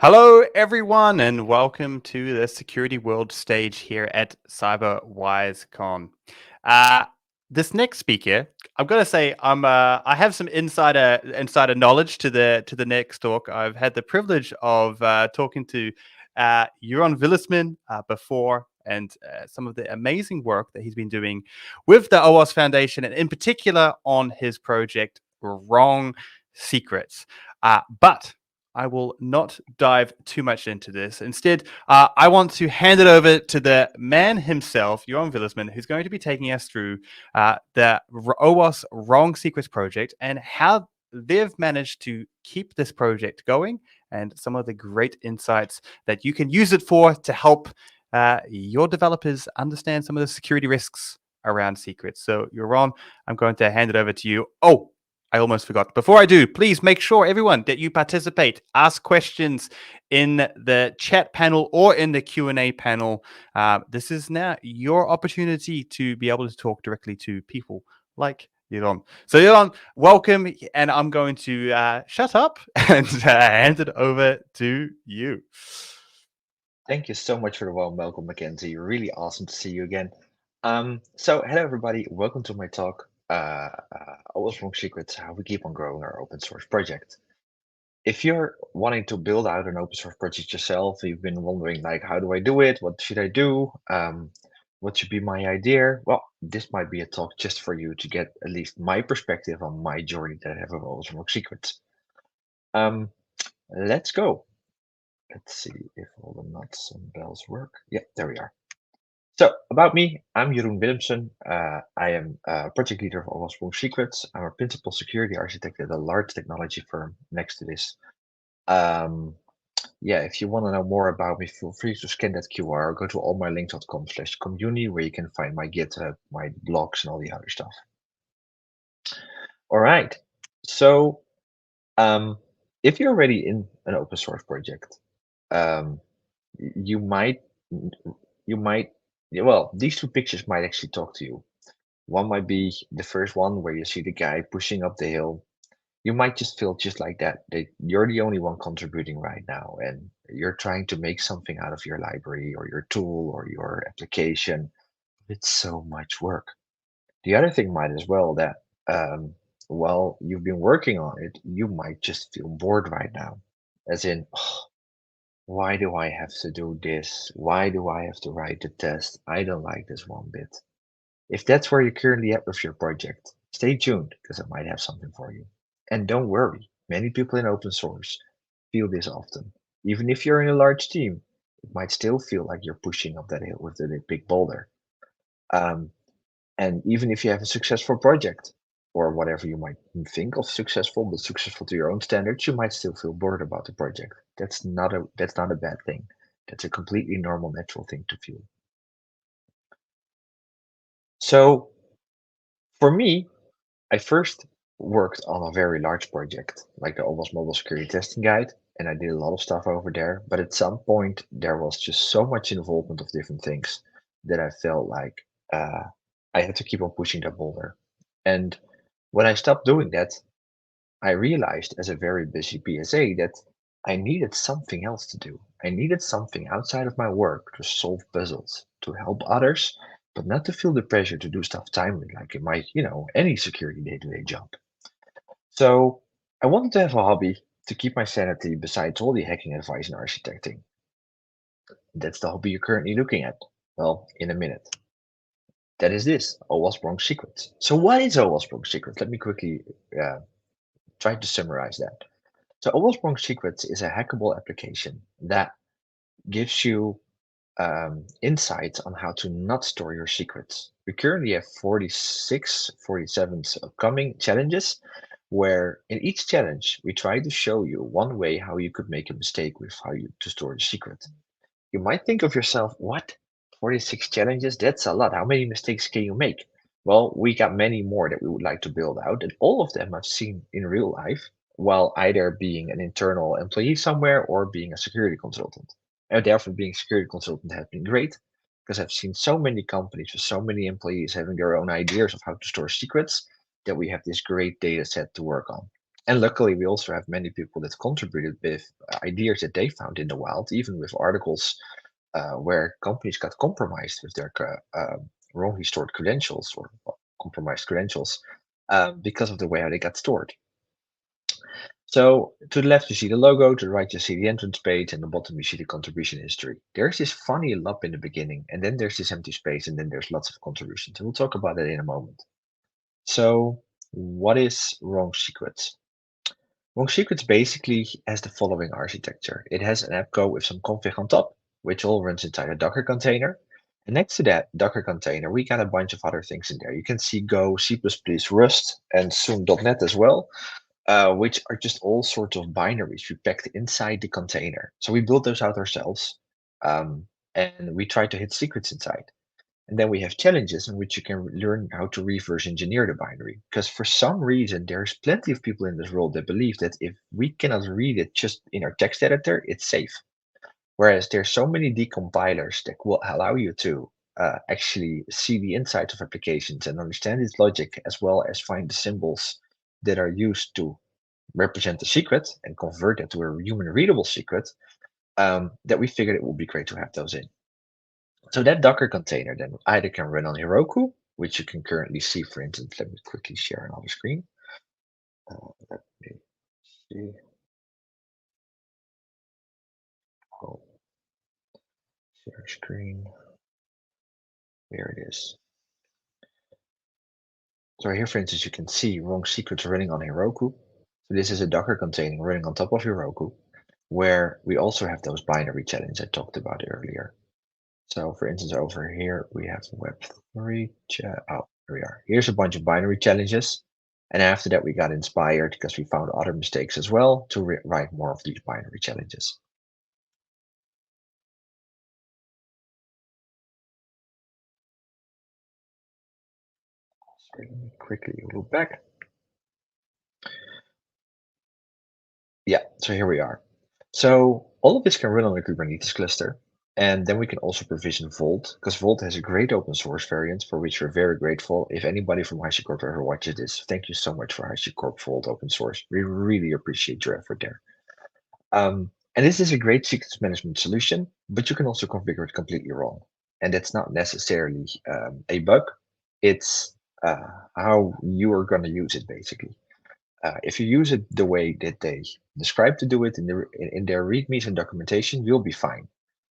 Hello, everyone, and welcome to the Security World stage here at CyberWise Con. Uh, this next speaker, I'm gonna say, I have some insider knowledge to the next talk. I've had the privilege of talking to Jeroen Willemsen before, and some of the amazing work that he's been doing with the OWASP Foundation, and in particular on his project Wrong Secrets. But I will not dive too much into this. Instead, I want to hand it over to the man himself, Jeroen Willemsen, who's going to be taking us through the OWASP WrongSecrets project and how they've managed to keep this project going and some of the great insights that you can use it for to help your developers understand some of the security risks around secrets. So, Jeroen, I'm going to hand it over to you. Oh, I almost forgot. Before I do, please make sure, everyone, that you participate. Ask questions in the chat panel or in the Q&A panel. This is now your opportunity to be able to talk directly to people like Jeroen. So, Jeroen, welcome, and I'm going to shut up and hand it over to you. Thank you so much for the warm welcome, Mackenzie. Really awesome to see you again. Hello everybody, welcome to my talk, OWASP WrongSecrets, how we keep on growing our open source project. If you're wanting to build out an open source project yourself, you've been wondering like, how do I do it? What should I do? What should be my idea? Well, this might be a talk just for you to get at least my perspective on my journey that I have with OWASP WrongSecrets. Let's go. Let's see if all the nuts and bells work. Yeah, there we are. So, about me, I'm Jeroen Willemsen. I am project leader of OWASP WrongSecrets. I'm a principal security architect at a large technology firm next to this. Um, yeah, if you want to know more about me, feel free to scan that QR or go to allmylinks.com/community where you can find my GitHub, my blogs, and all the other stuff. All right. So, um, if you're already in an open source project, um, you might you might yeah, well, these two pictures might actually talk to you. One might be the first one where you see the guy pushing up the hill. You might just feel just like that you're the only one contributing right now, and you're trying to make something out of your library or your tool or your application. It's so much work. The other thing might as well that while you've been working on it, you might just feel bored right now. As in, "Oh, why do I have to do this? Why do I have to write the test? I don't like this one bit." If that's where you're currently at with your project, stay tuned because I might have something for you. And don't worry, many people in open source feel this often. Even if you're in a large team, it might still feel like you're pushing up that hill with a big boulder. Um, and even if you have a successful project, or whatever you might think of successful, but successful to your own standards, you might still feel bored about the project. That's not a bad thing. That's a completely normal, natural thing to feel. So for me, I first worked on a very large project, like the Almost Mobile Security Testing Guide, and I did a lot of stuff over there. But at some point, there was just so much involvement of different things that I felt like uh, I had to keep on pushing that boulder. And when I stopped doing that, I realized as a very busy PSA that I needed something else to do. I needed something outside of my work to solve puzzles, to help others, but not to feel the pressure to do stuff timely, like in my, any security day-to-day job. So I wanted to have a hobby to keep my sanity besides all the hacking advice and architecting. That's the hobby you're currently looking at. Well, in a minute. That is this, OWASP WrongSecrets. So what is OWASP WrongSecrets? Let me quickly try to summarize that. So OWASP WrongSecrets is a hackable application that gives you insights on how to not store your secrets. We currently have 46, 47 upcoming challenges, where in each challenge we try to show you one way how you could make a mistake with how you to store the secret. You might think of yourself, what? 46 challenges? That's a lot. How many mistakes can you make? Well, we got many more that we would like to build out, and all of them I've seen in real life while either being an internal employee somewhere or being a security consultant. And therefore, being a security consultant has been great because I've seen so many companies with so many employees having their own ideas of how to store secrets that we have this great data set to work on. And luckily, we also have many people that contributed with ideas that they found in the wild, even with articles where companies got compromised with their wrongly stored credentials or compromised credentials because of the way how they got stored. So to the left, you see the logo, to the right, you see the entrance page, and the bottom, you see the contribution history. There's this funny lump in the beginning, and then there's this empty space, and then there's lots of contributions. And we'll talk about that in a moment. So what is Wrong Secrets? Wrong Secrets basically has the following architecture. It has an app code with some config on top, which all runs inside a Docker container. And next to that Docker container, we got a bunch of other things in there. You can see Go, C++, Rust, and soon .NET as well, which are just all sorts of binaries we packed inside the container. So we built those out ourselves, and we try to hit secrets inside. And then we have challenges in which you can learn how to reverse engineer the binary. Because for some reason, there's plenty of people in this world that believe that if we cannot read it just in our text editor, it's safe. Whereas there's so many decompilers that will allow you to actually see the insides of applications and understand its logic, as well as find the symbols that are used to represent the secret and convert it to a human readable secret, that we figured it would be great to have those in. So that Docker container then either can run on Heroku, which you can currently see, for instance, let me quickly share another screen. Let me see. Oh, share screen. There it is. So here, for instance, you can see Wrong Secrets running on Heroku. So this is a Docker container running on top of Heroku, where we also have those binary challenges I talked about earlier. So for instance, over here, we have Web3 chat. Oh, here we are. Here's a bunch of binary challenges. And after that, we got inspired because we found other mistakes as well to write more of these binary challenges. Sorry, let me quickly look back. Yeah, so here we are. So all of this can run on a Kubernetes cluster. And then we can also provision Vault, because Vault has a great open source variant for which we're very grateful. If anybody from HashiCorp ever watches this, thank you so much for HashiCorp Vault open source. We really appreciate your effort there. And this is a great secrets management solution, but you can also configure it completely wrong. And that's not necessarily a bug. It's how you are going to use it, basically. If you use it the way that they describe to do it in their readmes and documentation, you'll be fine.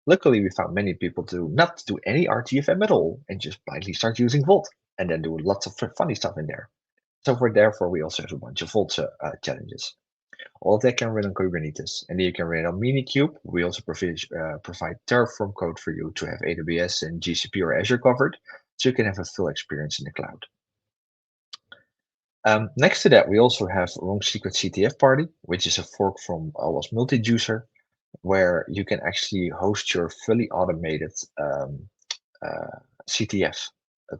Luckily, we found many people to not do any RTFM at all and just blindly start using Vault and then do lots of funny stuff in there. So therefore, we also have a bunch of Vault challenges. All of that can run on Kubernetes, and then you can run it on Minikube. We also provide Terraform code for you to have AWS and GCP or Azure covered, so you can have a full experience in the cloud. Next to that, we also have Wrong Secret CTF Party, which is a fork from OWASP Multi-Juicer, where you can actually host your fully automated CTF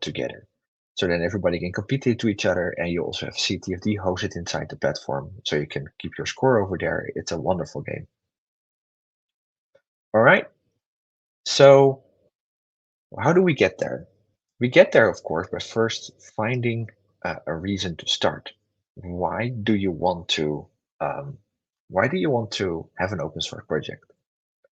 together. So then everybody can compete to each other, and you also have CTFD hosted inside the platform, so you can keep your score over there. It's a wonderful game. All right. So how do we get there? We get there, of course, by first finding a reason to start. Why do you want to? Um, why do you want to have an open source project?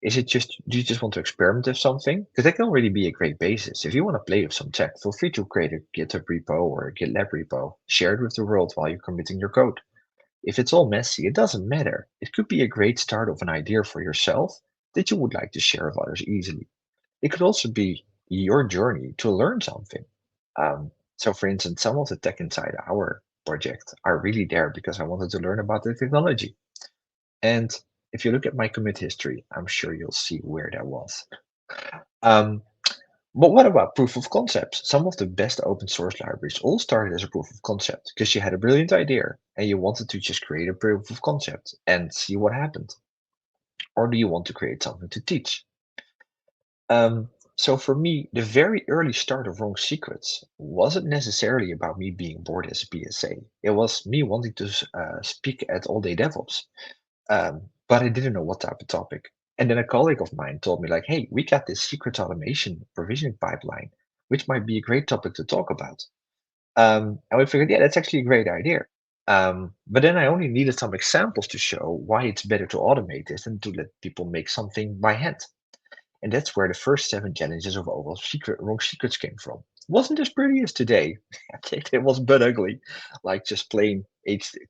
Is it just do you just want to experiment with something? Because that can already be a great basis. If you want to play with some tech, feel free to create a GitHub repo or a GitLab repo. Share it with the world while you're committing your code. If it's all messy, it doesn't matter. It could be a great start of an idea for yourself that you would like to share with others easily. It could also be your journey to learn something. So, for instance, some of the tech inside our project are really there because I wanted to learn about the technology. And if you look at my commit history, I'm sure you'll see where that was. Um, but what about proof of concepts? Some of the best open source libraries all started as a proof of concept because you had a brilliant idea and you wanted to just create a proof of concept and see what happened. Or do you want to create something to teach? So for me, the very early start of Wrong Secrets wasn't necessarily about me being bored as a PSA. It was me wanting to speak at All Day DevOps, but I didn't know what type of topic. And then a colleague of mine told me, like, hey, we got this secret automation provisioning pipeline, which might be a great topic to talk about. And we figured, yeah, that's actually a great idea. But then I only needed some examples to show why it's better to automate this than to let people make something by hand. And that's where the first 7 challenges of OWASP wrong secrets came from. Wasn't as pretty as today. It was but ugly, like just plain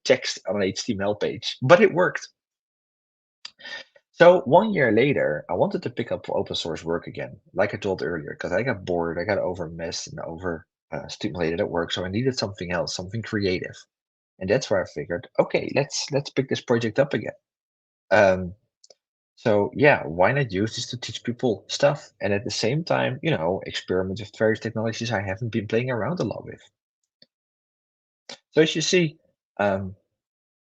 text on an HTML page, but it worked. So 1 year later, I wanted to pick up open source work again, like I told earlier, because I got bored, I got over messed and over stimulated at work, so I needed something else, something creative. And that's where I figured, okay, let's pick this project up again. Um, so yeah, why not use this to teach people stuff and at the same time, experiment with various technologies I haven't been playing around a lot with. So as you see, um,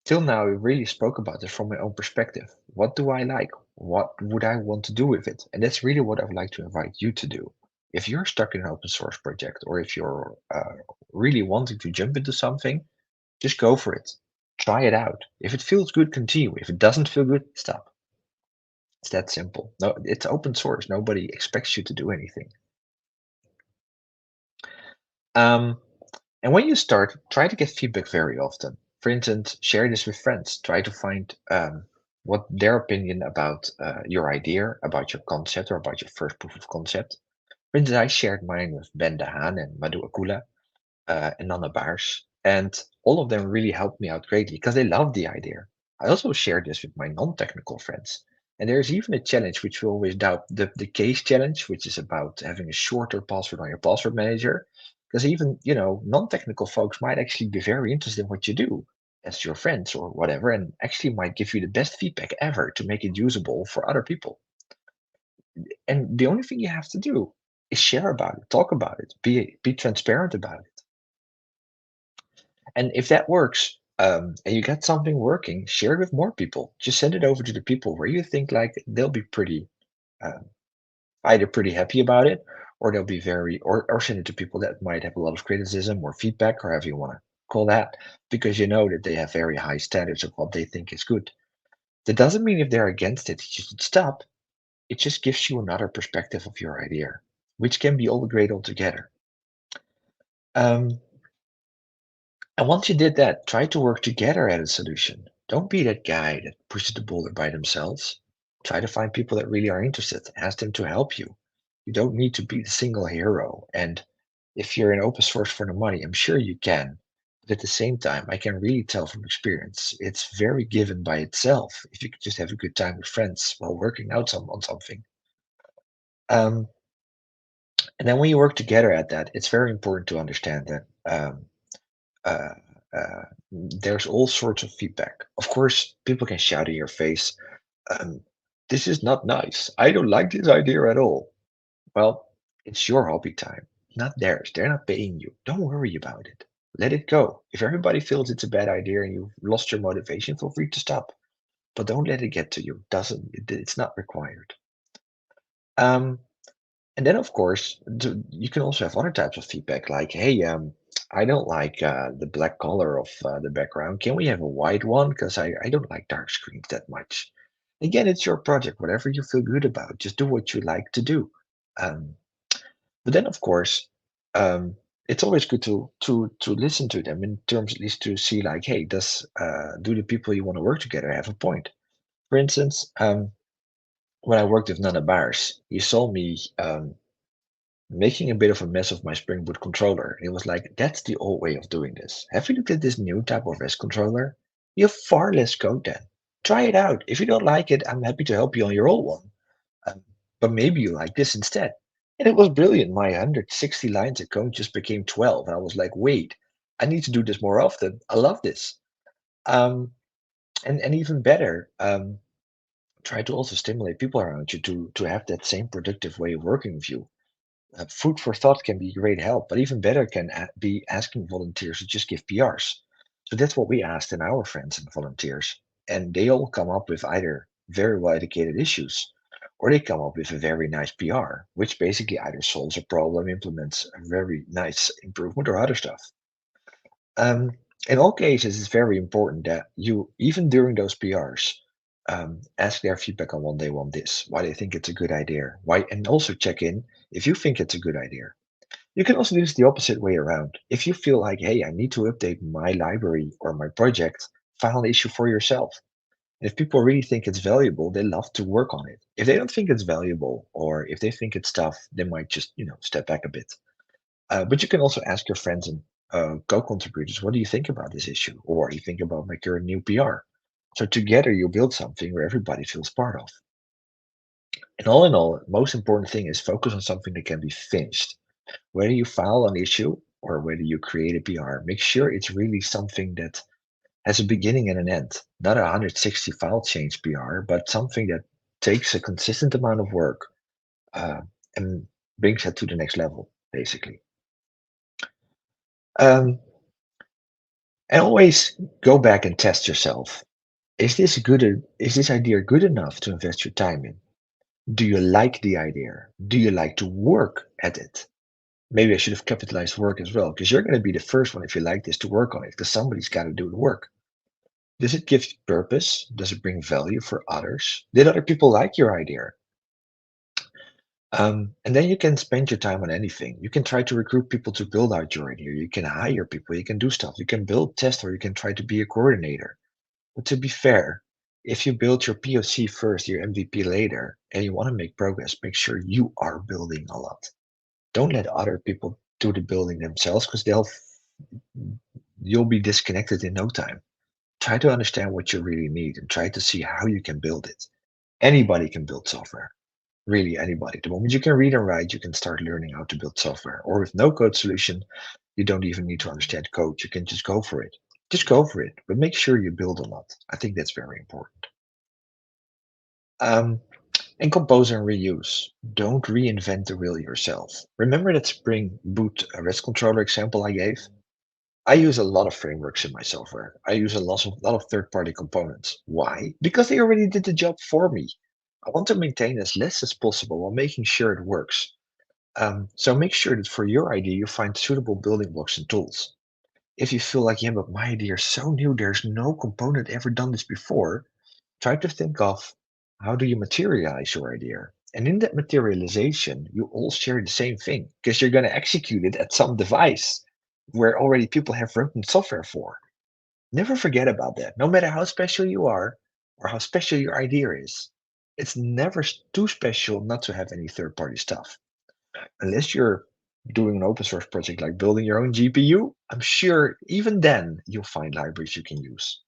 till now, we really spoke about this from my own perspective. What do I like? What would I want to do with it? And that's really what I would like to invite you to do. If you're stuck in an open source project or if you're really wanting to jump into something, just go for it. Try it out. If it feels good, continue. If it doesn't feel good, stop. It's that simple. No, it's open source. Nobody expects you to do anything. Um, and when you start, try to get feedback very often. For instance, share this with friends. Try to find what their opinion about your idea, about your concept, or about your first proof of concept. For instance, I shared mine with Ben de Haan and Madhu Akula and Nana Baars, and all of them really helped me out greatly because they loved the idea. I also shared this with my non-technical friends. And there's even a challenge which we always doubt, the case challenge, which is about having a shorter password on your password manager. Because even, non-technical folks might actually be very interested in what you do as your friends or whatever, and actually might give you the best feedback ever to make it usable for other people. And the only thing you have to do is share about it, talk about it, be transparent about it. And if that works, and you got something working, share it with more people. Just send it over to the people where you think like they'll be pretty, um, either pretty happy about it, or they'll be or send it to people that might have a lot of criticism or feedback, or however you want to call that, because you know that they have very high standards of what they think is good. That doesn't mean if they're against it, you should stop. It just gives you another perspective of your idea, which can be all great altogether. Um, And once you did that, try to work together at a solution. Don't be that guy that pushes the boulder by themselves. Try to find people that really are interested. Ask them to help you. You don't need to be the single hero. And if you're in open source for the money, I'm sure you can. But at the same time, I can really tell from experience, it's very given by itself if you could just have a good time with friends while working out on something. Um, and then when you work together at that, it's very important to understand that uh, there's all sorts of feedback. Of course, people can shout in your face, um, this is not nice. I don't like this idea at all. Well, it's your hobby time, not theirs. They're not paying you. Don't worry about it. Let it go. If everybody feels it's a bad idea and you've lost your motivation, feel free to stop. But don't let it get to you. It's not required. Um, And then, of course, you can also have other types of feedback, like, "Hey, I don't like the black color of the background. Can we have a white one? Because I don't like dark screens that much." Again, it's your project. Whatever you feel good about, just do what you like to do. Um, but then, of course, it's always good to listen to them in terms at least to see, like, hey, do the people you want to work together have a point? For instance, when I worked with Nana Baars, he saw me. Making a bit of a mess of my Spring Boot controller. It was like, that's the old way of doing this. Have you looked at this new type of REST controller? You have far less code then. Try it out. If you don't like it, I'm happy to help you on your old one. But maybe you like this instead. And it was brilliant. My 160 lines of code just became 12. And I was like, wait, I need to do this more often. I love this. Um, and even better, try to also stimulate people around you to have that same productive way of working with you. Food for thought can be great help, but even better can be asking volunteers to just give PRs. So that's what we asked in our friends and volunteers. And they all come up with either very well educated issues or they come up with a very nice PR, which basically either solves a problem, implements a very nice improvement, or other stuff. Um, in all cases, it's very important that you, even during those PRs, ask their feedback on what they want this, why they think it's a good idea, why, and also check in if you think it's a good idea. You can also do this the opposite way around. If you feel like, hey, I need to update my library or my project, file an issue for yourself. And if people really think it's valuable, they love to work on it. If they don't think it's valuable or if they think it's tough, they might just, step back a bit. But you can also ask your friends and co-contributors, what do you think about this issue? Or what do you think about my current new PR? So together you build something where everybody feels part of. And all in all, the most important thing is focus on something that can be finished. Whether you file an issue or whether you create a PR, make sure it's really something that has a beginning and an end. Not a 160 file change PR, but something that takes a consistent amount of work uh, and brings it to the next level, basically. Um, and always go back and test yourself. Is this good? Is this idea good enough to invest your time in? Do you like the idea? Do you like to work at it? Maybe I should have capitalized work as well, because you're going to be the first one if you like this to work on it, because somebody's got to do the work. Does it give purpose? Does it bring value for others? Did other people like your idea? And then you can spend your time on anything. You can try to recruit people to build out your idea. You can hire people. You can do stuff. You can build, test, or you can try to be a coordinator. But to be fair, if you build your POC first, your MVP later, and you want to make progress, make sure you are building a lot. Don't let other people do the building themselves because you'll be disconnected in no time. Try to understand what you really need and try to see how you can build it. Anybody can build software, really anybody. The moment you can read and write, you can start learning how to build software. Or with no code solution, you don't even need to understand code. You can just go for it. Just go for it, but make sure you build a lot. I think that's very important. Um, and compose and reuse. Don't reinvent the wheel yourself. Remember that Spring Boot REST controller example I gave? I use a lot of frameworks in my software. I use a lot of third-party components. Why? Because they already did the job for me. I want to maintain as less as possible while making sure it works. So make sure that for your idea, you find suitable building blocks and tools. If you feel like, yeah, but my idea is so new, there's no component ever done this before, try to think of how do you materialize your idea. And in that materialization, you all share the same thing because you're going to execute it at some device where already people have written software for. Never forget about that. No matter how special you are or how special your idea is, it's never too special not to have any third party stuff. Unless you're doing an open source project like building your own GPU, I'm sure even then you'll find libraries you can use.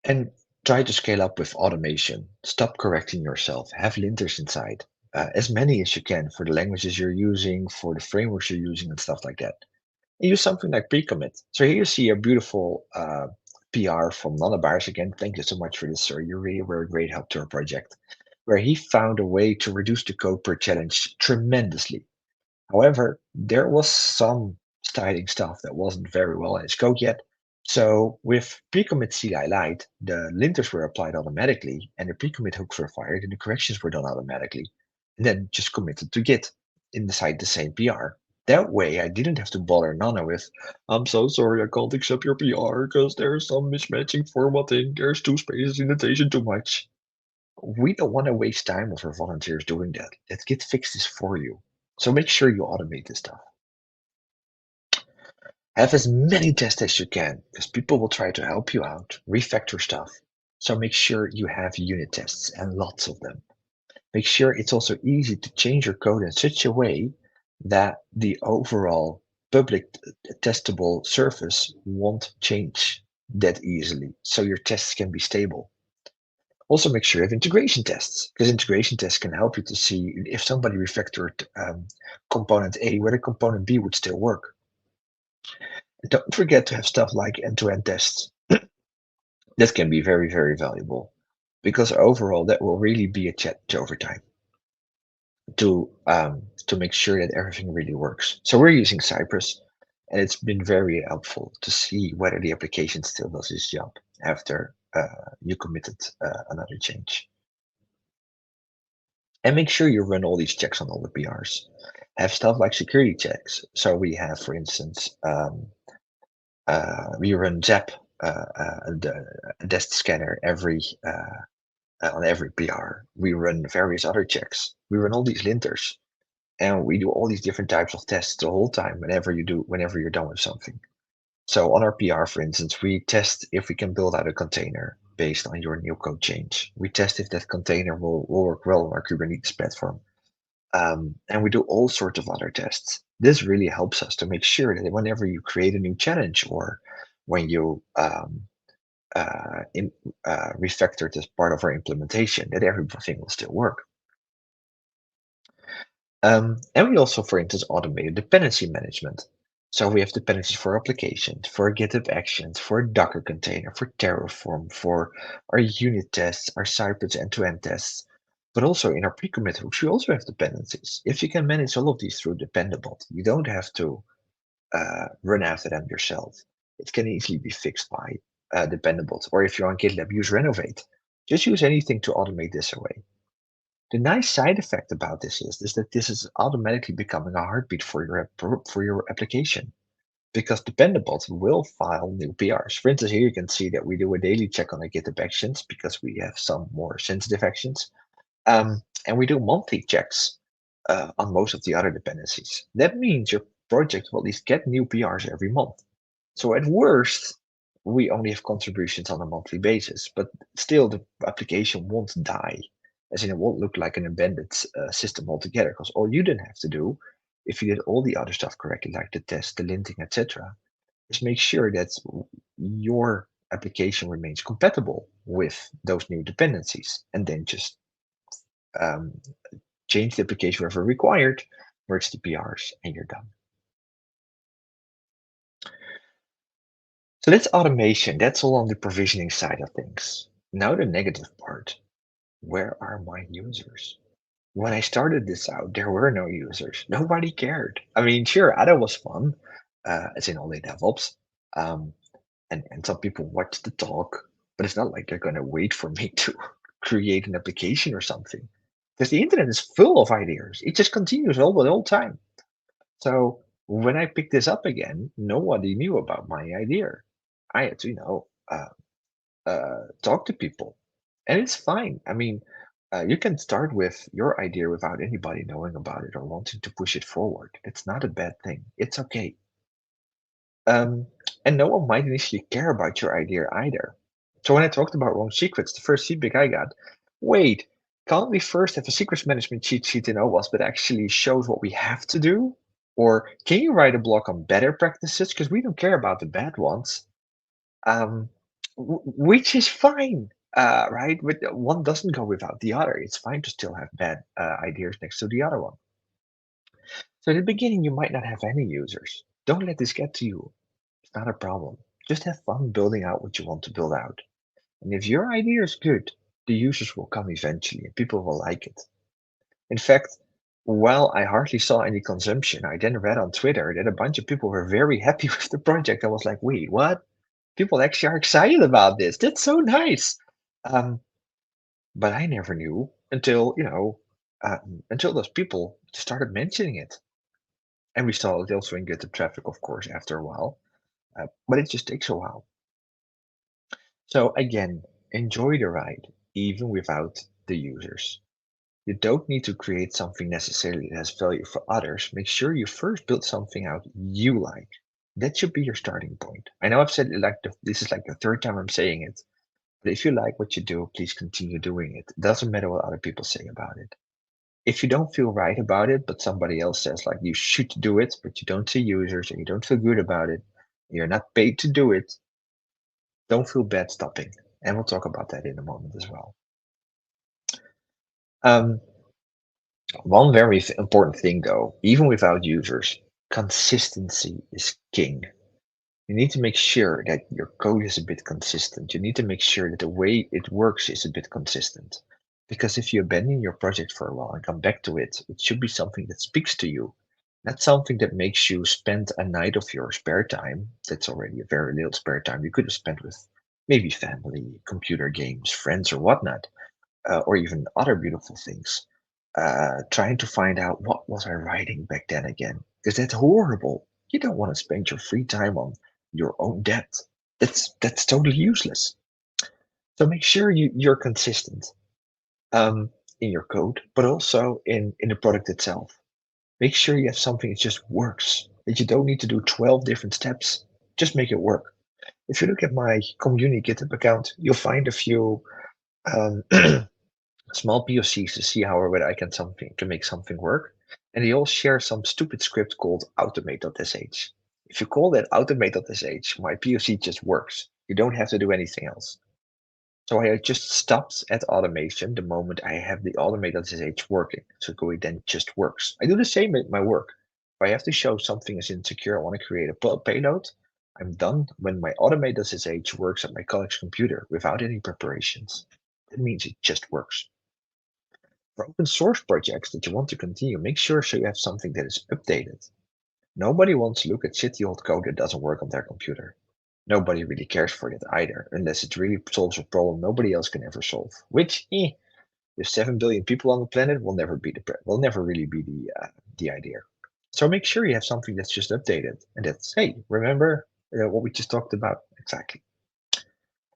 And try to scale up with automation. Stop correcting yourself. Have linters inside. As many as you can for the languages you're using, for the frameworks you're using, and stuff like that. And use something like pre-commit. So here you see a beautiful PR from Nanabars. Again, thank you so much for this, sir. You really were a great help to our project, where he found a way to reduce the code per challenge tremendously. However, there was some styling stuff that wasn't very well in his code yet. So with pre-commit CLI Lite, the linters were applied automatically and the pre-commit hooks were fired and the corrections were done automatically. And then just committed to Git inside the same PR. That way I didn't have to bother Nana with, I'm so sorry, I can't accept your PR because there's some mismatching formatting. There's two spaces indentation too much. We don't want to waste time with our volunteers doing that. Let Git fix this for you. So make sure you automate this stuff. Have as many tests as you can, because people will try to help you out, refactor stuff. So make sure you have unit tests and lots of them. Make sure it's also easy to change your code in such a way that the overall public testable surface won't change that easily. So your tests can be stable. Also make sure you have integration tests, because integration tests can help you to see if somebody refactored component A, whether component B would still work. Don't forget to have stuff like end-to-end tests. That can be very, very valuable because overall that will really be a challenge over time to make sure that everything really works. So we're using Cypress, and it's been very helpful to see whether the application still does its job after you committed another change. And make sure you run all these checks on all the PRs. Have stuff like security checks. So we have, for instance, we run ZAP, the desk scanner on every PR. We run various other checks. We run all these linters. And we do all these different types of tests the whole time whenever you're done with something. So on our PR, for instance, we test if we can build out a container based on your new code change. We test if that container will work well on our Kubernetes platform. And we do all sorts of other tests. This really helps us to make sure that whenever you create a new challenge or when you refactor it as part of our implementation, that everything will still work. And we also, for instance, automated dependency management. So we have dependencies for applications, for GitHub Actions, for Docker container, for Terraform, for our unit tests, our Cypress end-to-end tests. But also in our pre-commit hooks, we also have dependencies. If you can manage all of these through Dependabot, you don't have to run after them yourself. It can easily be fixed by Dependabot. Or if you're on GitLab, use Renovate. Just use anything to automate this away. The nice side effect about this is that this is automatically becoming a heartbeat for your application because Dependabot will file new PRs. For instance, here you can see that we do a daily check on the GitHub Actions because we have some more sensitive actions. And we do monthly checks on most of the other dependencies. That means your project will at least get new PRs every month. So at worst, we only have contributions on a monthly basis, but still the application won't die, as in it won't look like an abandoned system altogether, because all you didn't have to do, if you did all the other stuff correctly, like the test, the linting, etc., is make sure that your application remains compatible with those new dependencies, and then just um, change the application wherever required, merge the PRs, and you're done. So that's automation. That's all on the provisioning side of things. Now the negative part. Where are my users? When I started this out, there were no users. Nobody cared. I mean, sure, Ada was fun, as in only DevOps, um, and some people watched the talk, but it's not like they're going to wait for me to create an application or something. Because the internet is full of ideas. It just continues all the whole time. So when I picked this up again, nobody knew about my idea. I had to, talk to people, and it's fine. I mean, you can start with your idea without anybody knowing about it or wanting to push it forward. It's not a bad thing. It's okay. Um, and no one might initially care about your idea either. So when I talked about wrong secrets, the first feedback I got, wait, can't we first have a secrets management cheat sheet in OWASP that actually shows what we have to do? Or can you write a blog on better practices? Because we don't care about the bad ones. Um, which is fine, right? But one doesn't go without the other. It's fine to still have bad ideas next to the other one. So in the beginning, you might not have any users. Don't let this get to you. It's not a problem. Just have fun building out what you want to build out. And if your idea is good, the users will come eventually and people will like it. In fact, while I hardly saw any consumption, I then read on Twitter that a bunch of people were very happy with the project. I was like, wait, what? People actually are excited about this. That's so nice. Um, but I never knew until, until those people started mentioning it. And we saw it also in GitHub traffic, of course, after a while. But it just takes a while. So again, enjoy the ride, even without the users. You don't need to create something necessarily that has value for others. Make sure you first build something out you like. That should be your starting point. I know I've said it like this is like the third time I'm saying it, but if you like what you do, please continue doing it. It doesn't matter what other people say about it. If you don't feel right about it, but somebody else says like you should do it, but you don't see users and you don't feel good about it, you're not paid to do it, don't feel bad stopping. And we'll talk about that in a moment as well. Um, one very important thing though, even without users, consistency is king. You need to make sure that your code is a bit consistent. You need to make sure that the way it works is a bit consistent. Because if you abandon your project for a while and come back to it, it should be something that speaks to you, not something that makes you spend a night of your spare time. That's already a very little spare time you could have spent with maybe family, computer games, friends, or whatnot, or even other beautiful things. Trying to find out what was I writing back then again, because that's horrible. You don't want to spend your free time on your own debt. That's totally useless. So make sure you're consistent in your code, but also in the product itself. Make sure you have something that just works, that you don't need to do 12 different steps. Just make it work. If you look at my community GitHub account, you'll find a few um, small POCs to see how or whether I can make something work. And they all share some stupid script called automate.sh. If you call that automate.sh, my POC just works. You don't have to do anything else. So I just stopped at automation the moment I have the automate.sh working. So it then just works. I do the same with my work. If I have to show something is insecure, I want to create a payload, I'm done when my automate.sh works at my colleague's computer without any preparations. That means it just works. For open source projects that you want to continue, make sure so you have something that is updated. Nobody wants to look at shitty old code that doesn't work on their computer. Nobody really cares for that either, unless it really solves a problem nobody else can ever solve. Which, with 7 billion people on the planet, will never really be the idea. So make sure you have something that's just updated, and that's, hey, remember what we just talked about exactly.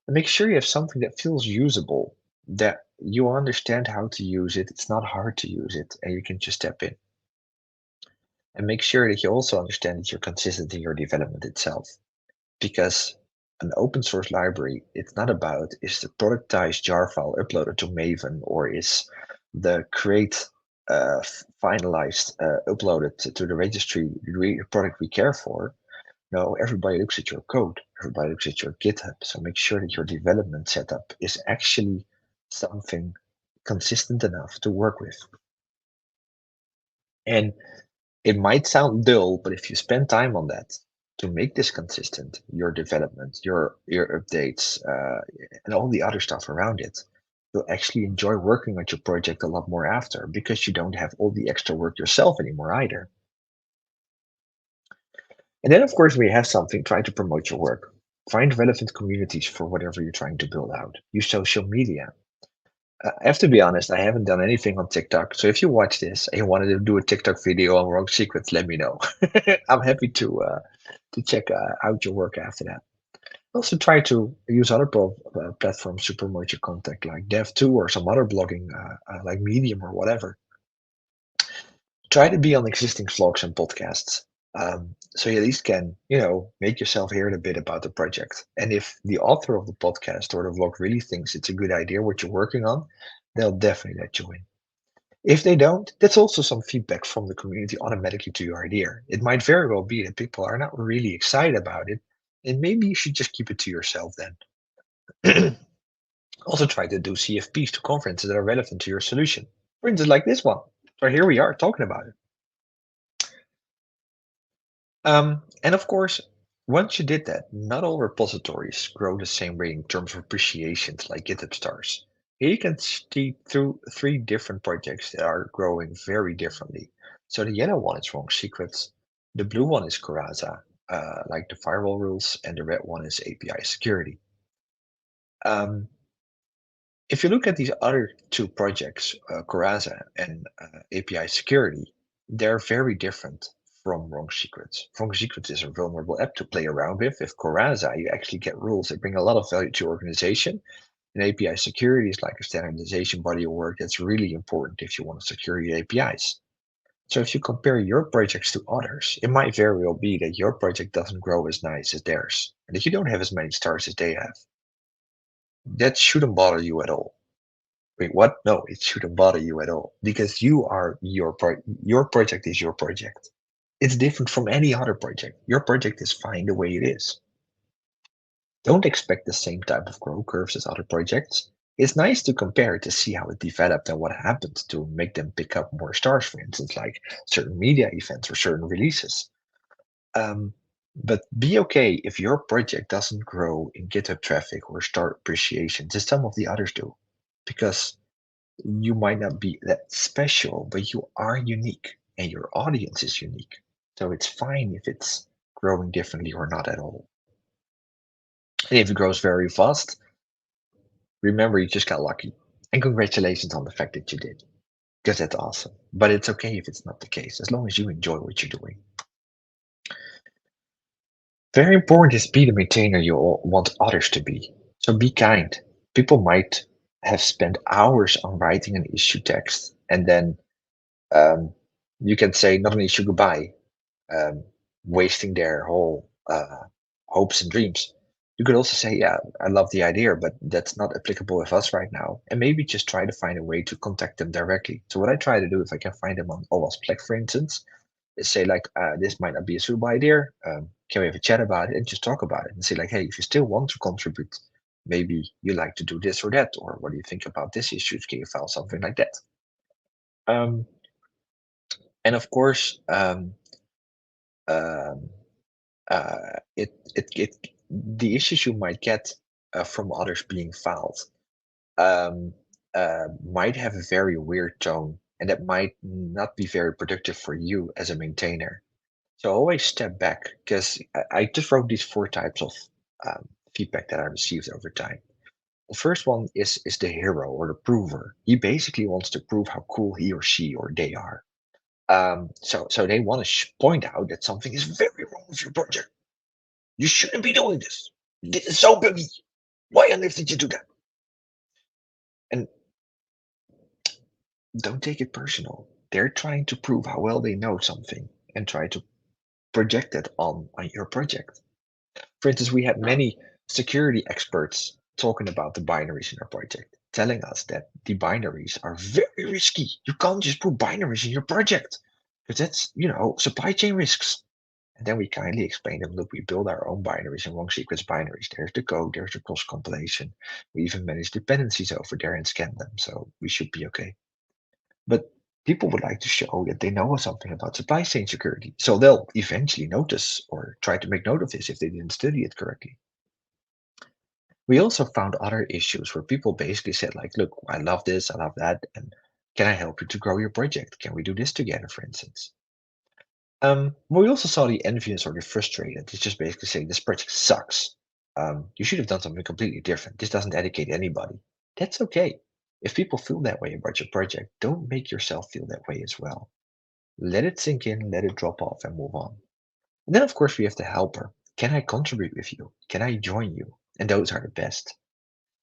And make sure you have something that feels usable, that you understand how to use it. It's not hard to use it, and you can just step in. And make sure that you also understand that you're consistent in your development itself. Because an open source library, it's not about is the productized jar file uploaded to Maven or is the crate finalized uploaded to the registry product we care for. No, everybody looks at your code. Everybody looks at your GitHub. So make sure that your development setup is actually something consistent enough to work with. And it might sound dull, but if you spend time on that to make this consistent, your development, your updates, and all the other stuff around it, you'll actually enjoy working on your project a lot more after because you don't have all the extra work yourself anymore either. And then, of course, we have something, try to promote your work. Find relevant communities for whatever you're trying to build out. Use social media. I have to be honest, I haven't done anything on TikTok. So if you watch this and you wanted to do a TikTok video on Wrong Secrets, let me know. I'm happy to check out your work after that. Also try to use other platforms to promote your content like Dev2 or some other blogging like Medium or whatever. Try to be on existing vlogs and podcasts. So you at least can, make yourself heard a bit about the project. And if the author of the podcast or the vlog really thinks it's a good idea what you're working on, they'll definitely let you in. If they don't, that's also some feedback from the community automatically to your idea. It might very well be that people are not really excited about it, and maybe you should just keep it to yourself then. Also try to do CFPs to conferences that are relevant to your solution. For instance, like this one. So here we are talking about it. And of course, once you did that, not all repositories grow the same way in terms of appreciations like GitHub stars. Here you can see through 3 different projects that are growing very differently. So the yellow one is Wrong Secrets, the blue one is Coraza, like the firewall rules, and the red one is API security. If you look at these other 2 projects, Coraza and API security, they're very different from Wrong Secrets. Wrong Secrets is a vulnerable app to play around with. With Coraza, you actually get rules that bring a lot of value to your organization. And API security is like a standardization body of work that's really important if you want to secure your APIs. So if you compare your projects to others, it might very well be that your project doesn't grow as nice as theirs, and that you don't have as many stars as they have. That shouldn't bother you at all. Wait, what? No, it shouldn't bother you at all because you are your project is your project. It's different from any other project. Your project is fine the way it is. Don't expect the same type of growth curves as other projects. It's nice to compare to see how it developed and what happened to make them pick up more stars, for instance, like certain media events or certain releases. But be okay if your project doesn't grow in GitHub traffic or star appreciations as some of the others do, because you might not be that special, but you are unique and your audience is unique. So it's fine if it's growing differently or not at all. And if it grows very fast, remember you just got lucky. And congratulations on the fact that you did, because that's awesome. But it's okay if it's not the case, as long as you enjoy what you're doing. Very important is be the maintainer you want others to be. So be kind. People might have spent hours on writing an issue text and then You can say not an issue goodbye, wasting their whole hopes and dreams. You could also say, yeah, I love the idea, but that's not applicable with us right now. And maybe just try to find a way to contact them directly. So what I try to do, if I can find them on OWASP Slack, for instance, is say like, this might not be a suitable idea. Can we have a chat about it and just talk about it and say like, hey, if you still want to contribute, maybe you like to do this or that, or what do you think about this issue? Can you file something like that? Um, and of course, um, it the issues you might get from others being filed um, might have a very weird tone, and that might not be very productive for you as a maintainer. So always step back, because I just wrote these 4 types of feedback that I received over time. The first one is the hero or the prover. He basically wants to prove how cool he or she or they are. So they want to point out that something is very wrong with your project. You shouldn't be doing this. This is so buggy. Why on earth did you do that? And don't take it personal. They're trying to prove how well they know something and try to project it on your project. For instance, we had many security experts talking about the binaries in our project, telling us that the binaries are very risky. You can't just put binaries in your project because that's, supply chain risks. And then we kindly explain them, look, we build our own binaries and WrongSecrets binaries. There's the code, there's the cross compilation. We even manage dependencies over there and scan them, so we should be okay. But people would like to show that they know something about supply chain security, so they'll eventually notice or try to make note of this if they didn't study it correctly. We also found other issues where people basically said, like, look, I love this, I love that, and can I help you to grow your project? Can we do this together, for instance? We also saw the envious or the frustrated. It's just basically saying this project sucks. You should have done something completely different. This doesn't educate anybody. That's okay. If people feel that way about your project, don't make yourself feel that way as well. Let it sink in, let it drop off, and move on. And then, of course, we have the helper. Can I contribute with you? Can I join you? And those are the best.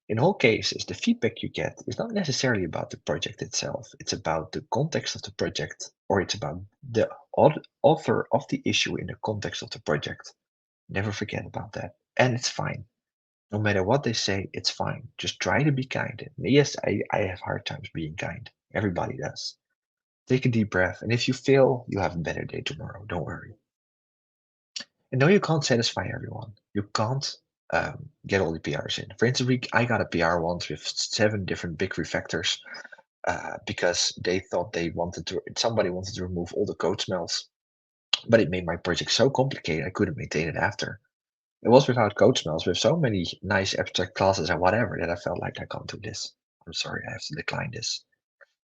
In all cases, the feedback you get is not necessarily about the project itself. It's about the context of the project, or it's about the author of the issue in the context of the project. Never forget about that. And it's fine. No matter what they say, it's fine. Just try to be kind. And yes, I have hard times being kind. Everybody does. Take a deep breath. And if you fail, you'll have a better day tomorrow. Don't worry. And no, you can't satisfy everyone. You can't get all the PRs in. For instance, I got a PR once with 7 different big refactors because they thought somebody wanted to remove all the code smells, but it made my project so complicated I couldn't maintain it after. It was without code smells with so many nice abstract classes and whatever that I felt like I can't do this. I'm sorry, I have to decline this.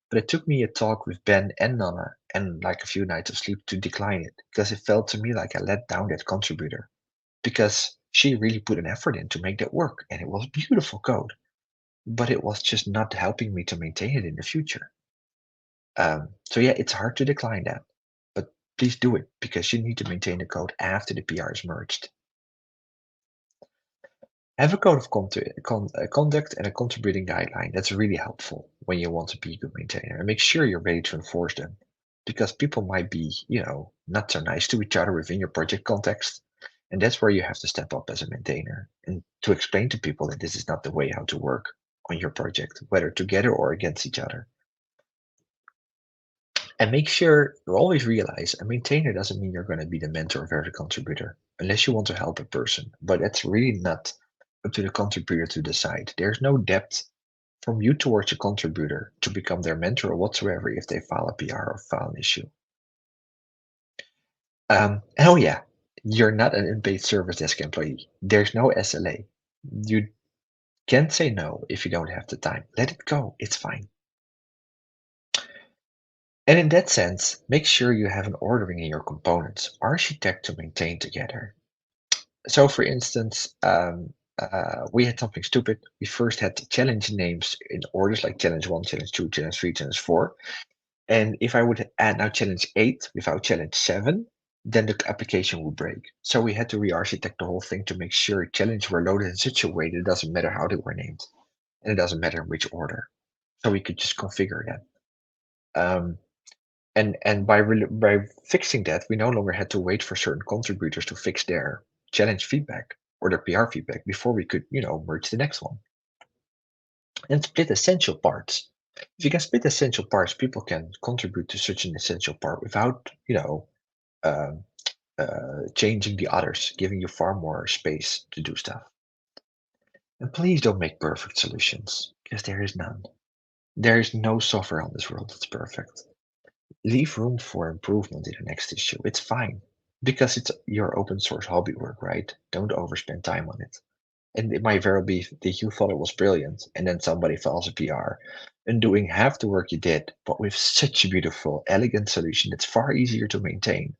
But it took me a talk with Ben and Nana and like a few nights of sleep to decline it because it felt to me like I let down that contributor because she really put an effort in to make that work and it was beautiful code, but it was just not helping me to maintain it in the future. So yeah, it's hard to decline that, but please do it because you need to maintain the code after the PR is merged. Have a code of conduct and a contributing guideline. That's really helpful when you want to be a good maintainer. And make sure you're ready to enforce them because people might be, not so nice to each other within your project context. And that's where you have to step up as a maintainer and to explain to people that this is not the way how to work on your project, whether together or against each other. And make sure you always realize a maintainer doesn't mean you're going to be the mentor of every contributor, unless you want to help a person. But that's really not up to the contributor to decide. There's no debt from you towards a contributor to become their mentor or whatsoever if they file a PR or file an issue. And oh yeah, you're not an unpaid service desk employee. There's no SLA. You can't say no if you don't have the time. Let it go. It's fine. And in that sense, make sure you have an ordering in your components, architect to maintain together. So for instance, we had something stupid. We first had challenge names in orders like challenge 1, challenge 2, challenge 3, challenge 4. And if I would add now challenge 8 without challenge 7, then the application would break. So we had to re-architect the whole thing to make sure challenges were loaded in such a way that it doesn't matter how they were named. And it doesn't matter in which order. So we could just configure that. Um, And by fixing that, we no longer had to wait for certain contributors to fix their challenge feedback or their PR feedback before we could, merge the next one. And split essential parts. If you can split essential parts, people can contribute to such an essential part without, um, changing the others, giving you far more space to do stuff. And please don't make perfect solutions, because there is none. There is no software on this world that's perfect. Leave room for improvement in the next issue. It's fine, because it's your open source hobby work, right? Don't overspend time on it. And it might very well be that you thought it was brilliant, and then somebody files a PR, undoing half the work you did, but with such a beautiful, elegant solution that's far easier to maintain.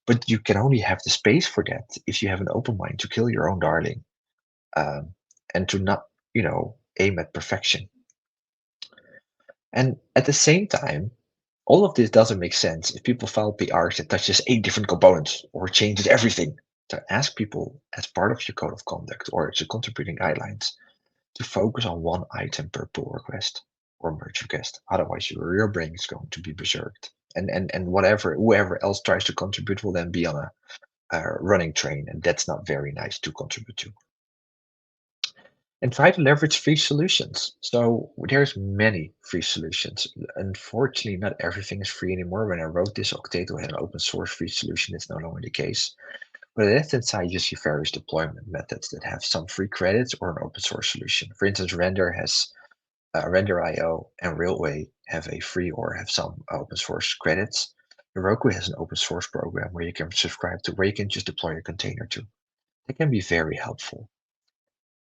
But you can only have the space for that if you have an open mind to kill your own darling, um, and to not, aim at perfection. And at the same time, all of this doesn't make sense if people file PRs that touches 8 different components or changes everything. So ask people as part of your code of conduct or as your contributing guidelines to focus on one item per pull request or merge request. Otherwise, your brain is going to be berserked. And whatever whoever else tries to contribute will then be on a running train, and that's not very nice to contribute to. And try to leverage free solutions. So there's many free solutions. Unfortunately, not everything is free anymore. When I wrote this, Octato had an open source free solution. It's no longer the case. But on the left-hand side, you see various deployment methods that have some free credits or an open source solution. For instance, Render has Render.io and Railway have a free or have some open source credits. Heroku has an open source program where you can subscribe to, where you can just deploy your container to. That can be very helpful.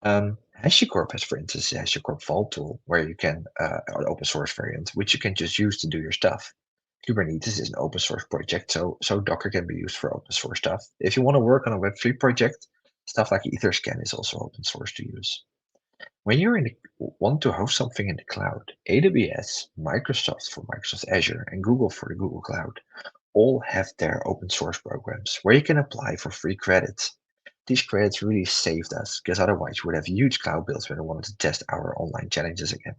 HashiCorp has, for instance, the HashiCorp Vault tool, where you can, an open source variant, which you can just use to do your stuff. Kubernetes is an open source project, so Docker can be used for open source stuff. If you want to work on a Web3 project, stuff like Etherscan is also open source to use. When you want to host something in the cloud, AWS, Microsoft for Microsoft Azure, and Google for the Google Cloud all have their open source programs where you can apply for free credits. These credits really saved us, because otherwise we would have huge cloud bills when we wanted to test our online challenges again.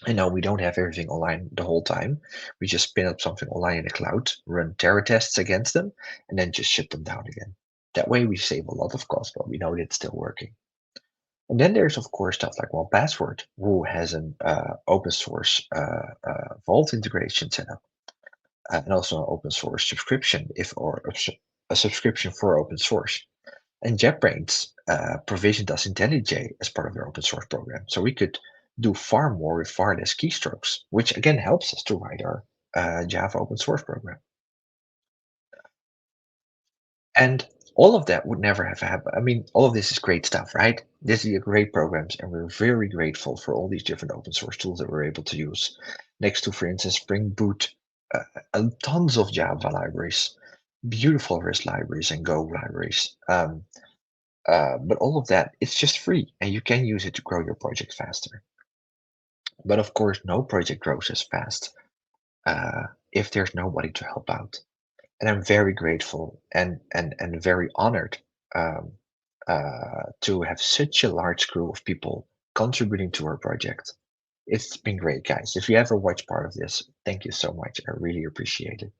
And now we don't have everything online the whole time. We just spin up something online in the cloud, run terror tests against them, and then just shut them down again. That way we save a lot of cost, but we know that it's still working. And then there's of course stuff like 1Password, who has an open source Vault integration setup, and also an open source subscription, if or a subscription for open source. And JetBrains provisioned us IntelliJ as part of their open source program. So we could do far more with far less keystrokes, which again helps us to write our Java open source program. And all of that would never have happened. I mean, all of this is great stuff, right? These are great programs, and we're very grateful for all these different open source tools that we're able to use. Next to, for instance, Spring Boot, tons of Java libraries, beautiful REST libraries, and Go libraries. But all of that, it's just free, and you can use it to grow your project faster. But of course, no project grows as fast if there's nobody to help out. And I'm very grateful and very honored um, to have such a large crew of people contributing to our project. It's been great, guys. If you ever watch part of this, thank you so much. I really appreciate it.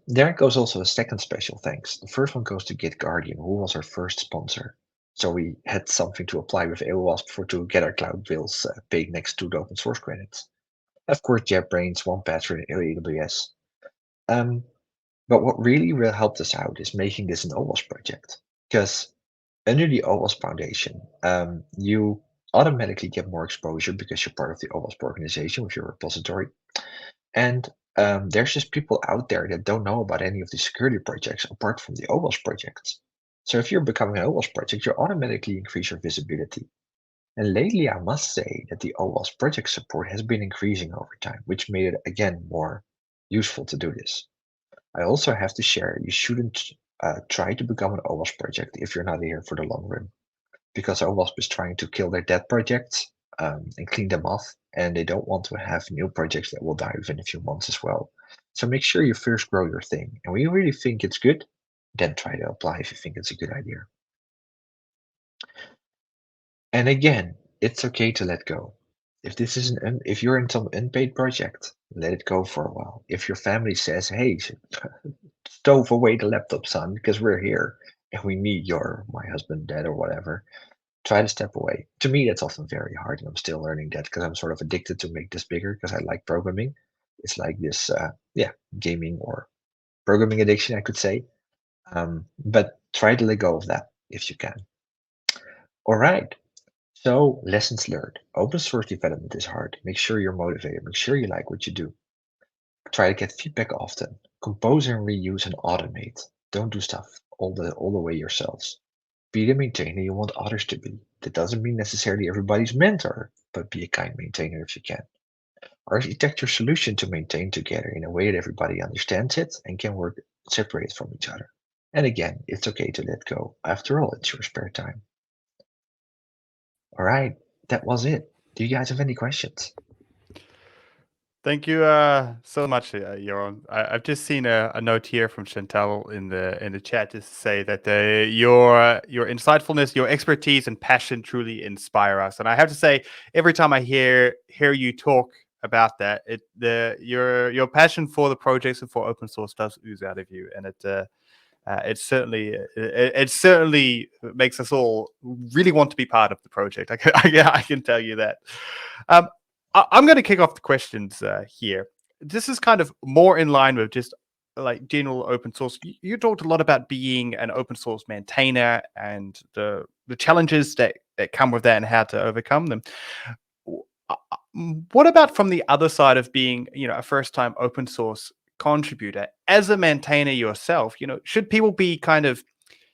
There goes also a second special thanks. The first one goes to Git Guardian, who was our first sponsor. So we had something to apply with OWASP for to get our cloud bills paid next to the open source credits. Of course, JetBrains, 1Password, and AWS. But what really helped us out is making this an OWASP project, because under the OWASP Foundation, you automatically get more exposure because you're part of the OWASP organization with your repository. And there's just people out there that don't know about any of the security projects apart from the OWASP projects. So if you're becoming an OWASP project, you automatically increase your visibility. And lately, I must say that the OWASP project support has been increasing over time, which made it again more useful to do this. I also have to share, you shouldn't try to become an OWASP project if you're not here for the long run, because OWASP is trying to kill their dead projects and clean them off, and they don't want to have new projects that will die within a few months as well. So make sure you first grow your thing, and when you really think it's good, then try to apply if you think it's a good idea. And again, it's okay to let go. If you're in some unpaid project, let it go for a while. If your family says, "Hey, stove away the laptop, son, because we're here and we need my husband, dad, or whatever," try to step away. To me, that's often very hard, and I'm still learning that because I'm sort of addicted to make this bigger because I like programming. It's like this, gaming or programming addiction, I could say. But try to let go of that if you can. All right. So, lessons learned. Open source development is hard. Make sure you're motivated. Make sure you like what you do. Try to get feedback often. Compose and reuse and automate. Don't do stuff all the way yourselves. Be the maintainer you want others to be. That doesn't mean necessarily everybody's mentor, but be a kind maintainer if you can. Architect your solution to maintain together in a way that everybody understands it and can work separated from each other. And again, it's okay to let go. After all, it's your spare time. All right, that was it. Do you guys have any questions? Thank you so much, Jeroen. I've just seen a note here from Chantal in the chat just to say that your insightfulness, your expertise, and passion truly inspire us. And I have to say, every time I hear you talk about that, your passion for the projects and for open source does ooze out of you, and it certainly makes us all really want to be part of the project. I can tell you that. Um, I'm going to kick off the questions here. This is kind of more in line with just like general open source. You talked a lot about being an open source maintainer and the challenges that come with that and how to overcome them. What about from the other side of being, a first time open source contributor as a maintainer yourself? Should people be kind of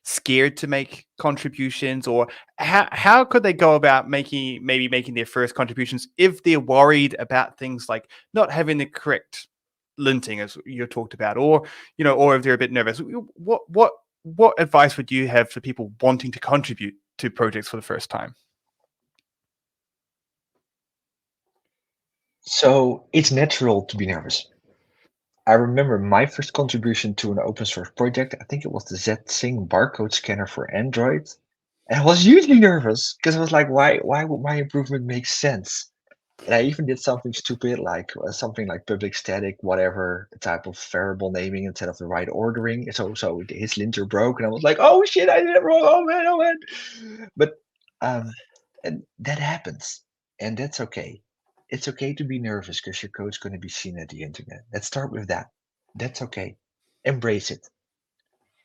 scared to make contributions, or how could they go about making their first contributions if they're worried about things like not having the correct linting as you talked about, or if they're a bit nervous? What advice would you have for people wanting to contribute to projects for the first time? So it's natural to be nervous. I remember my first contribution to an open source project. I think it was the ZSync barcode scanner for Android. And I was hugely nervous because I was like, why would my improvement make sense? And I even did something stupid like something like public static, whatever type of variable naming instead of the right ordering. So his linter broke, and I was like, oh shit, I did it wrong. Oh man, oh man. But um, and that happens, and that's okay. It's okay to be nervous because your code's going to be seen at the internet. Let's start with that. That's okay. Embrace it.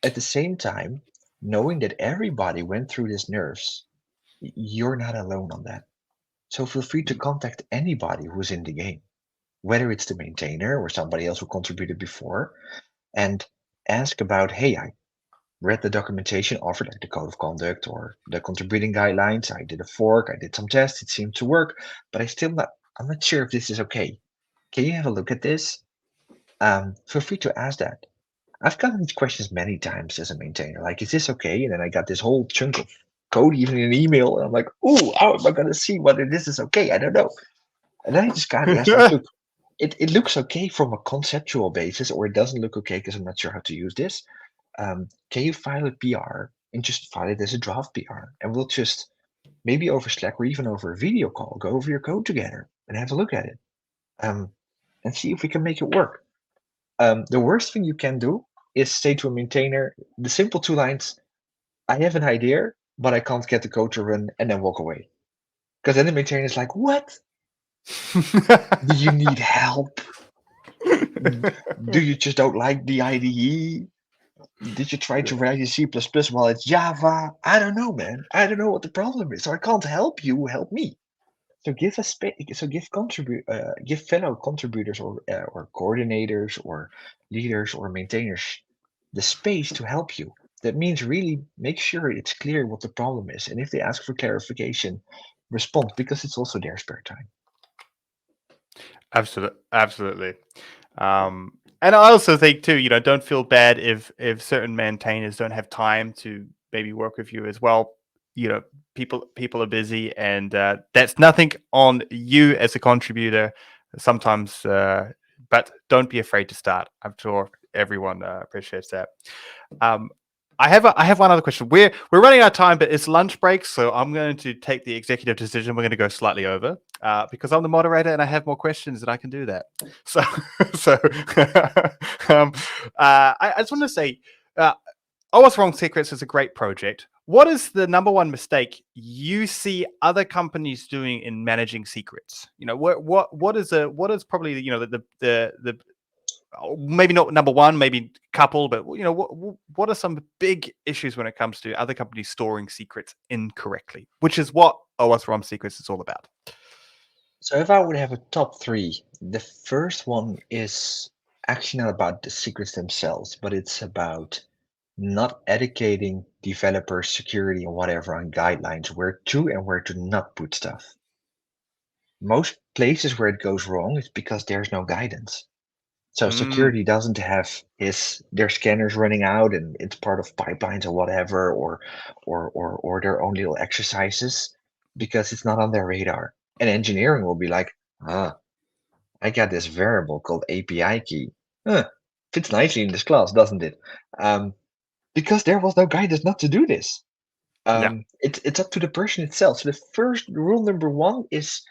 At the same time, knowing that everybody went through this nerves, you're not alone on that. So feel free to contact anybody who's in the game, whether it's the maintainer or somebody else who contributed before, and ask about, hey, I read the documentation offered, like the code of conduct or the contributing guidelines. I did a fork, I did some tests, it seemed to work, but I'm not sure if this is okay. Can you have a look at this? Feel free to ask that. I've gotten these questions many times as a maintainer, like, is this okay? And then I got this whole chunk of code, even in an email, and I'm like, ooh, how am I going to see whether this is okay? I don't know. And then I just kindly asked, like, look, it looks okay from a conceptual basis, or it doesn't look okay because I'm not sure how to use this. Can you file a PR and just file it as a draft PR? And we'll just maybe over Slack or even over a video call, go over your code together and have a look at it, um, and see if we can make it work. The worst thing you can do is say to a maintainer the simple two lines, I have an idea, but I can't get the code to run, and then walk away. Because then the maintainer is like, what? Do you need help? Do you just don't like the IDE? Did you try to write in C++ while it's Java? I don't know, man. I don't know what the problem is. So I can't help you. Help me. So give a space. So give fellow contributors or coordinators or leaders or maintainers the space to help you. That means really make sure it's clear what the problem is, and if they ask for clarification, respond because it's also their spare time. Absolutely. And I also think too, don't feel bad if certain maintainers don't have time to maybe work with you as well. People are busy, and that's nothing on you as a contributor. Sometimes, but don't be afraid to start. I'm sure everyone appreciates that. Um, I have one other question. We're running out of time, but it's lunch break, so I'm going to take the executive decision. We're going to go slightly over because I'm the moderator and I have more questions and I can do that. So I just want to say, OWASP WrongSecrets is a great project. What is the number one mistake you see other companies doing in managing secrets? What is probably the maybe not number one, maybe couple, but what are some big issues when it comes to other companies storing secrets incorrectly, which is what OWASP WrongSecrets is all about. So if I would have a top three, the first one is actually not about the secrets themselves, but it's about not educating developers, security, and whatever on guidelines, where to and where to not put stuff. Most places where it goes wrong is because there's no guidance. So security doesn't have their scanners running out and it's part of pipelines or whatever, or their own little exercises because it's not on their radar. And engineering will be like, I got this variable called API key. Fits nicely in this class, doesn't it? Because there was no guidance not to do this. It's up to the person itself. So the first rule number one is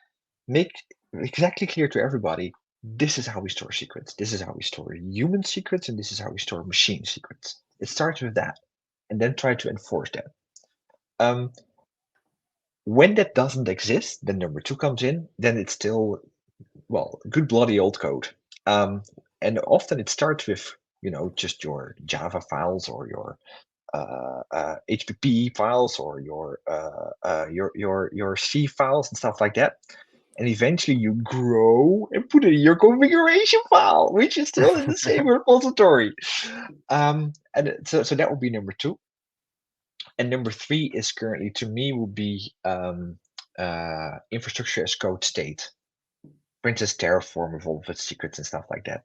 make exactly clear to everybody, this is how we store secrets. This is how we store human secrets, and this is how we store machine secrets. It starts with that, and then try to enforce that. When that doesn't exist, then number two comes in. Then it's still, good bloody old code. And often it starts with, just your Java files or your HTTP files or your C files and stuff like that. And eventually you grow and put it in your configuration file, which is still in the same repository. And so that would be number two. And number three is currently, to me, would be infrastructure as code state. For instance, Terraform with all of its secrets and stuff like that.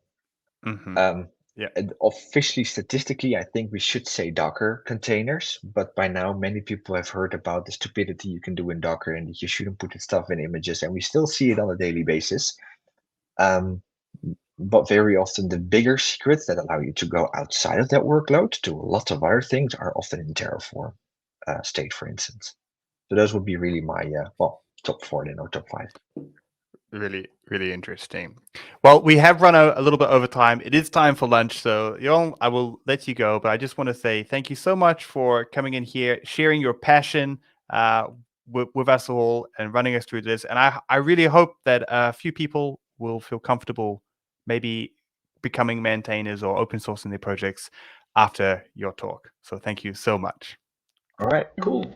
And officially, statistically, I think we should say Docker containers, but by now many people have heard about the stupidity you can do in Docker and that you shouldn't put stuff in images, and we still see it on a daily basis. But very often the bigger secrets that allow you to go outside of that workload to lots of other things are often in Terraform state, for instance. So those would be really my top four then, or top five. Really, really interesting. Well, we have run a little bit over time. It is time for lunch, so Jeroen, I will let you go. But I just want to say thank you so much for coming in here, sharing your passion with us all, and running us through this. And I really hope that a few people will feel comfortable, maybe becoming maintainers or open sourcing their projects after your talk. So thank you so much. All right, cool.